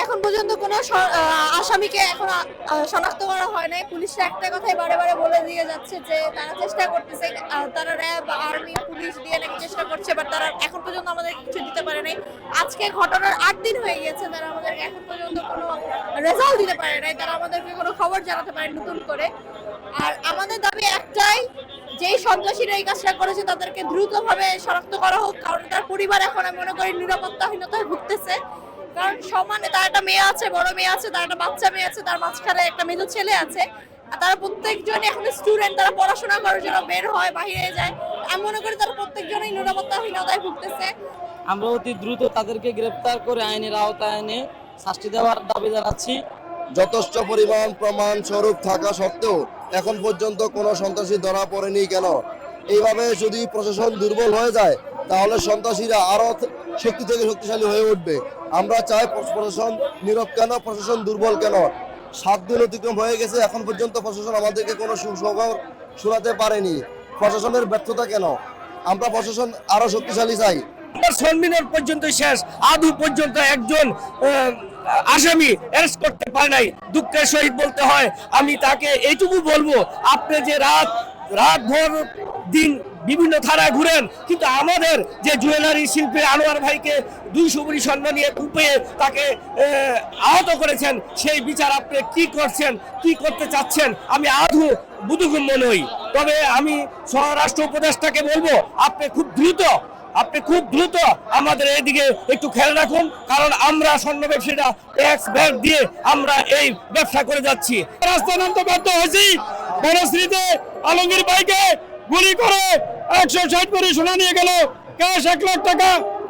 এখন পর্যন্ত কোনো আসামিকে এখন শনাক্ত করা হয় নাই। পুলিশরা একটা কথাই বারে বারে বলে দিয়ে যাচ্ছে যে তারা চেষ্টা করতেছে, তারা র্যাব, আর্মি, পুলিশ দিয়ে নাকি চেষ্টা করছে, বাট তারা এখন পর্যন্ত আমাদের কিছু দিতে পারে নাই। আজকে ঘটনার 8 দিন হয়ে গিয়েছে, তারা আমাদেরকে এখন পর্যন্ত কোনো রেজাল্ট দিতে পারে নাই, তারা আমাদেরকে কোনো খবর জানাতে পারে নতুন করে। আর আমাদের দাবি একটাই, যেই সন্ত্রাসীরা এই কাজটা করেছে তাদেরকে দ্রুতভাবে শনাক্ত করা হোক, কারণ তার পরিবার এখন আমি মনে করি নিরাপত্তাহীনতায় ভুগতেছে। কারণ সমানে তার একটা মেয়ে আছে, বড় মেয়ে আছে, তার একটা বাচ্চা মেয়ে আছে, তার মাঝখানে একটা মেজো ছেলে আছে। আর তারা প্রত্যেকজনই এখন স্টুডেন্ট, তারা পড়াশোনা করার জন্য বের হয়, বাইরে যায়। আমি মনে করি তারা প্রত্যেকজনই নিরাপত্তাহীনতায় ভুগতেছে। আমরা অতি দ্রুত তাদেরকে গ্রেফতার করে আইনের আওতায় এনে শাস্তি দেওয়ার দাবি জানাচ্ছি। যথেষ্ট পরিমাণ প্রমাণ স্বরূপ থাকা সত্ত্বেও এখন পর্যন্ত কোনো সন্ত্রাসী ধরা পড়েনি কেন? এইভাবে যদি প্রশাসন দুর্বল হয়ে যায় তাহলে সন্ত্রাসীরা আরো শক্তি থেকে শক্তিশালী হয়ে উঠবে। আমরা চাই প্রশাসন নীরব কেন, প্রশাসন দুর্বল কেন? 7 দিন অতিক্রম হয়ে গেছে, এখন পর্যন্ত প্রশাসন আমাদেরকে কোনো সুখবর শোনাতে পারেনি। প্রশাসনের ব্যর্থতা কেন? আমরা প্রশাসন আরো শক্তিশালী চাই। সন্মিলন পর্যন্ত শেষ, আদৌ পর্যন্ত একজন আসামি অ্যারেস্ট করতে পারে নাই। দুঃখের সহিত বলতে হয়। আমি তাকে এইটুকু বলবো, আপনি যে রাত ভর দিন বিভিন্ন থানায় ঘুরেন, কিন্তু আমাদের যে জুয়েলারি শিল্পী আনোয়ার ভাইকে 200 ভরি স্বর্ণ নিয়ে কুপে তাকে আহত করেছেন, সেই বিচার আপনি কি করছেন, কি করতে চাচ্ছেন? আমি আধু বুধুগম্য নই। তবে আমি স্বরাষ্ট্র উপদেষ্টাকে বলবো, আপনি খুব দ্রুত আমাদের এদিকে একটু খেয়াল রাখুন, কারণ আমরা স্বর্ণ ব্যবসায়ীরা ট্যাক্স ব্যাক দিয়ে আমরা এই ব্যবসা করে যাচ্ছি। রাস্তা নামতে বাধ্য হয়েছি। বনশ্রীতে আলমগীর ভাইকে গুলি করে 160 ভরি সোনা নিয়ে গেল, ক্যাশ 1 লাখ টাকা।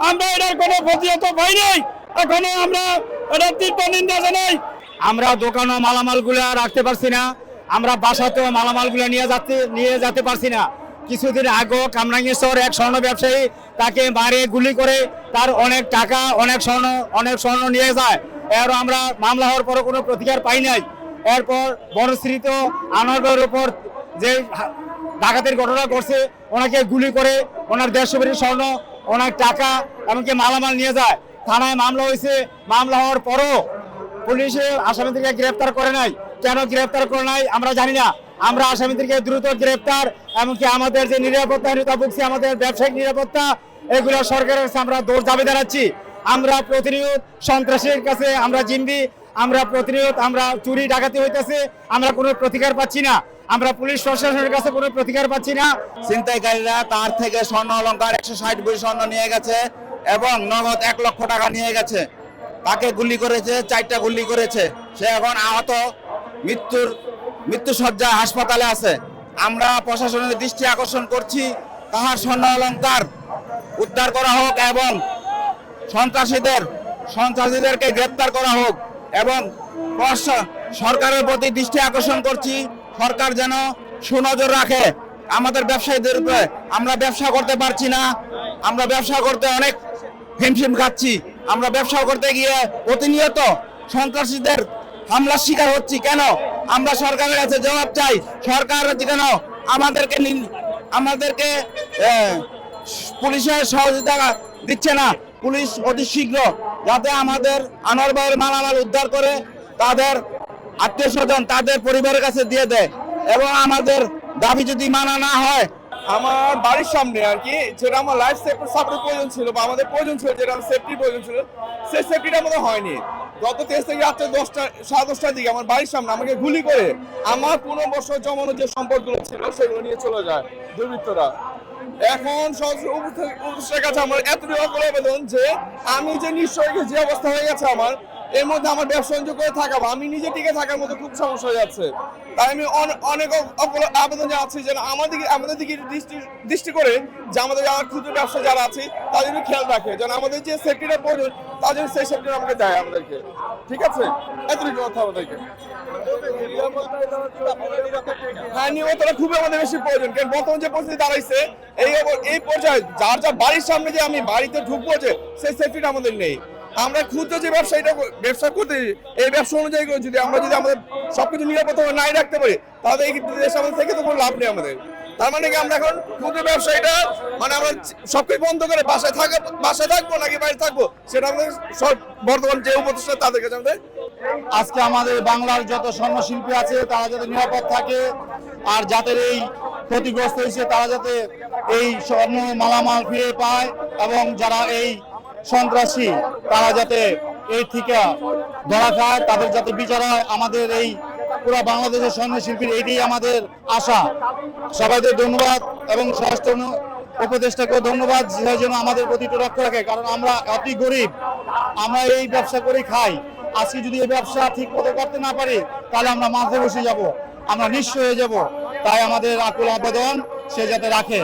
আমরা এটার কোনো প্রতিহত পাই নাই, এখনো আমরা এটার তীব্র নিন্দা জানাই। আমরা দোকানে মালামালগুলো রাখতে পারছি না, আমরা বাসাতেও মালামালগুলো নিয়ে যেতে পারছি না। কিছুদিন আগে কামরাঙ্গীর এক স্বর্ণ ব্যবসায়ী তাকে মারে গুলি করে তার অনেক টাকা, অনেক স্বর্ণ নিয়ে যায়। এর আমরা মামলা হওয়ার পরও কোনো প্রতিকার পাই নাই। এরপর বনশ্রীতেও আনোয়ারের উপর যে ডাকাতের ঘটনা করছে, ওনাকে গুলি করে ওনার 150 ভরি স্বর্ণ, ওনার টাকা, এমনকি মালামাল নিয়ে যায়। থানায় মামলা হয়েছে, মামলা হওয়ার পরও পুলিশে আসামিদেরকে গ্রেফতার করে নাই। কেন গ্রেফতার করে নাই আমরা জানি না। আমরা আসামিদেরকে দ্রুত গ্রেফতার, এমনকি আমাদের যে নিরাপত্তাহীনতা ভুগছে, আমাদের ব্যবসায়িক নিরাপত্তা, এগুলো সরকারের কাছে আমরা দৌড় দাবি জানাচ্ছি। আমরা প্রতিনিয়ত সন্ত্রাসীর কাছে আমরা জিম্বি, আমরা প্রতিনিয়ত আমরা চুরি ডাকাতি হইতেছে, আমরা কোনো প্রতিকার পাচ্ছি না। আমরা পুলিশ প্রশাসনের কাছে কোনো প্রতিকার পাচ্ছি না। ছিনতাইকারীরা তার থেকে স্বর্ণ অলংকার 160 ভরি স্বর্ণ নিয়ে গেছে এবং নগদ 1 লক্ষ টাকা নিয়ে গেছে। তাকে গুলি করেছে, 4টা গুলি করেছে। সে এখন আহত, মৃত্যু সজ্জায় হাসপাতালে আছে। আমরা প্রশাসনের দৃষ্টি আকর্ষণ করছি, তাহার স্বর্ণ অলংকার উদ্ধার করা হোক এবং সন্ত্রাসীদেরকে গ্রেপ্তার করা হোক। এবং সরকারের প্রতি দৃষ্টি আকর্ষণ করছি, সরকার যেন সুনজর রাখে আমাদের ব্যবসায়ীদের উপরে। আমরা ব্যবসা করতে পারছি না, আমরা ব্যবসা করতে অনেক হিমশিম খাচ্ছি। আমরা ব্যবসা করতে গিয়ে প্রতিনিয়ত সন্ত্রাসীদের হামলার শিকার হচ্ছি। কেন? আমরা সরকারের কাছে জবাব চাই। সরকার যেন আমাদেরকে পুলিশের সহযোগিতা দিচ্ছে না। পুলিশ অতি শীঘ্র যাতে আমাদের আনোয়ার ভাইয়ের মালামাল উদ্ধার করে তাদের আত্মীয়-স্বজন, তাদের পরিবারের কাছে দিয়ে দেয়। এবং আমাদের দাবি যদি মানা না হয়, আমার বাড়ির সামনে আর কি, যেটা আমার লাইফ সাপোর্ট প্রয়োজন ছিল বা আমাদের প্রয়োজন ছিল, যেটা সেফটি প্রয়োজন ছিল, সেই সেফটিটা আমাদের হয়নি। গত 23 থেকে রাত্রে 10:30টার দিকে আমার বাড়ির সামনে আমাকে গুলি করে আমার 15 বছর জমানো যে সম্পদগুলো ছিল সেগুলো নিয়ে চলে যায় দুর্বৃত্তরা। এখন উপদেষ্টার কাছে আমার এতটুকু আবেদন যে আমি যে নিশ্চয়ই যে অবস্থা হয়ে গেছে আমার, এর মধ্যে আমার ব্যবসা বাণিজ্য করে থাকাবো, আমি নিজে টিকে থাকার মতো খুব সমস্যা হয়ে যাচ্ছে। তাই আমি অনেক আবেদন জানাচ্ছি যে আমাদের দিকে দৃষ্টি করে যে আমাদের ক্ষুদ্র ব্যবসা যারা আছে তাদের খেয়াল রাখে, যেন আমাদের যে সেফটিটা প্রয়োজন তাদের সেই সেফটিটা আমাকে দেয় আমাদেরকে। ঠিক আছে, এতটুকু কথা আমাদেরকে। হ্যাঁ, নিরাপত্তাটা খুবই আমাদের বেশি প্রয়োজন, কারণ বর্তমান যে পরিস্থিতি দাঁড়াইছে এই পর্যায়ে যার বাড়ির সামনে যে আমি বাড়িতে ঢুকবো, যে সেই সেফটিটা আমাদের নেই। আমরা ক্ষুদ্র যে ব্যবসা করতে, এই ব্যবসা অনুযায়ী যদি আমাদের সবকিছু নিরাপত্তা নাই রাখতে পারি, তাহলে এই দেশ আমাদের থেকে তো কোনো লাভ নেই আমাদের। তার মানে কি আমরা এখন ক্ষুদ্র ব্যবসায়ীটা মানে আমরা সবকিছু বন্ধ করে বাসায় থাকবো নাকি বাইরে থাকবো, সেটা আমাদের সব বর্তমান যে উপদেষ্টা তাদের কাছে আমাদের আজকে আমাদের বাংলার যত স্বর্ণশিল্পী আছে তারা যাতে নিরাপদ থাকে, আর যাদের এই ক্ষতিগ্রস্ত হয়েছে তারা যাতে এই স্বর্ণ মালামাল ফিরে পায়, এবং যারা এই সন্ত্রাসী তারা যাতে এই থেকে ধরা খায়, তাদের যাতে বিচার হয়। আমাদের এই পুরো বাংলাদেশের স্বর্ণশিল্পীর এইটাই আমাদের আশা। সবাইকে ধন্যবাদ এবং স্বরাষ্ট্র উপদেষ্টাকেও ধন্যবাদ, যে যেন আমাদের প্রতি একটু লক্ষ্য রাখে, কারণ আমরা অতি গরিব, আমরা এই ব্যবসা করে খাই। আজকে যদি এই ব্যবসা ঠিক মতো করতে না পারি তাহলে আমরা মাঠে বসে যাব, আমরা নিঃস্ব হয়ে যাব। তাই আমাদের আকুল আবেদন সে যাতে রাখে।